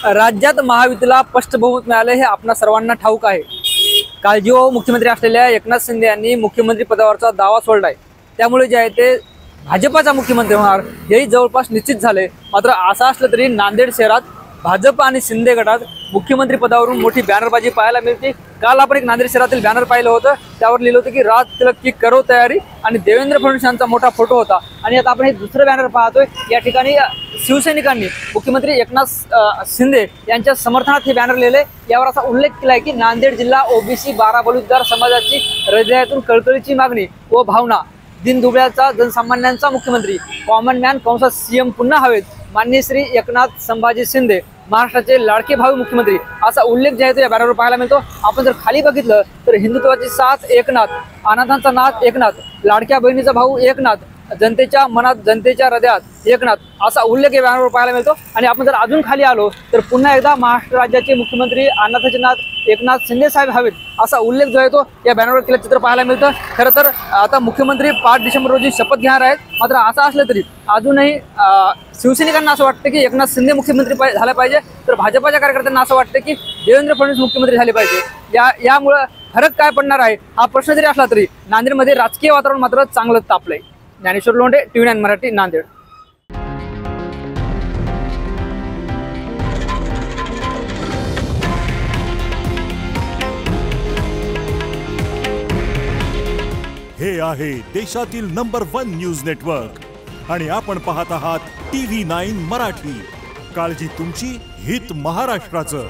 राज्यात महायुतीला स्पष्ट बहुमत मिळाले हे आपणा सर्वांना ठाऊक आहे। काल जो मुख्यमंत्री असलेल्या एकनाथ शिंदे यांनी मुख्यमंत्री पदावरचा दावा सोडलाय, त्यामुळे जे आहे ते भाजपचा मुख्यमंत्री होणार हेही जवळपास निश्चित झाले। मात्र असं असलं तरी नांदेड शहरात भाजप आणि शिंदे गटात मुख्यमंत्री पदावरून मोठी बॅनरबाजी पाहायला मिळते। काल आपण एक नांदेड शहरातील बॅनर पाहिलं होतं, त्यावर लिहिलं होतं की राज तिलक की करो तयारी आणि देवेंद्र फडणवीस यांचा मोठा फोटो होता। आणि आता आपण हे दुसरं बॅनर पाहतोय, या ठिकाणी शिवसैनिकांनी मुख्यमंत्री एकनाथ शिंदे यांच्या समर्थनात हे बॅनर लिहिले। यावर असा उल्लेख केलाय की नांदेड जिल्हा ओबीसी 12 बलुतेदार समाजाची हृदयातून कळकळीची मागणी व भावना, दिनदुबळ्याचा जनसामान्यांचा मुख्यमंत्री, कॉमन मॅन कंसात सीएम पुन्हा हवेत, माननीय श्री एकनाथ संभाजी शिंदे महाराष्ट्राचे लाडके भावी मुख्यमंत्री असा उल्लेख जे आहे तो या बॅनरवर पाहायला मिळतो। आपण जर खाली बघितलं तर हिंदुत्वाची साथ एकनाथ, अनाथांचा नाथ एकनाथ, लाडक्या बहिणीचा भाऊ एकनाथ, जनतेच्या मनात जनतेच्या हृदयात एकनाथ असा उल्लेख या बॅनरवर पाहायला मिळतो। आणि आपण जर अजून खाली आलो तर पुन्हा एकदा महाराष्ट्र राज्याचे मुख्यमंत्री अनाथाचे नाथ एकनाथ शिंदे साहेब हवेत असा उल्लेख जो आहे तो या बॅनरवर केलं चित्र पाहायला मिळतं। खरं तर आता मुख्यमंत्री 5 डिसेंबर रोजी शपथ घेणार आहेत। मात्र असं असलं तरी अजूनही शिवसैनिकांना असं वाटतं की एकनाथ शिंदे मुख्यमंत्री झाले पाहिजे, तर भाजपच्या कार्यकर्त्यांना असं वाटतं की देवेंद्र फडणवीस मुख्यमंत्री झाले पाहिजे। यामुळे फरक काय पडणार आहे हा प्रश्न जरी असला तरी नांदेडमध्ये राजकीय वातावरण मात्र चांगलं तापलंय। ज्ञानेश्वर लोंढे, TV9 मराठी, नांदेड। हे आहे देशातील नंबर 1 न्यूज नेटवर्क आणि आपण पाहत आहात TV9 मराठी। काळजी तुमची, हित महाराष्ट्राचं।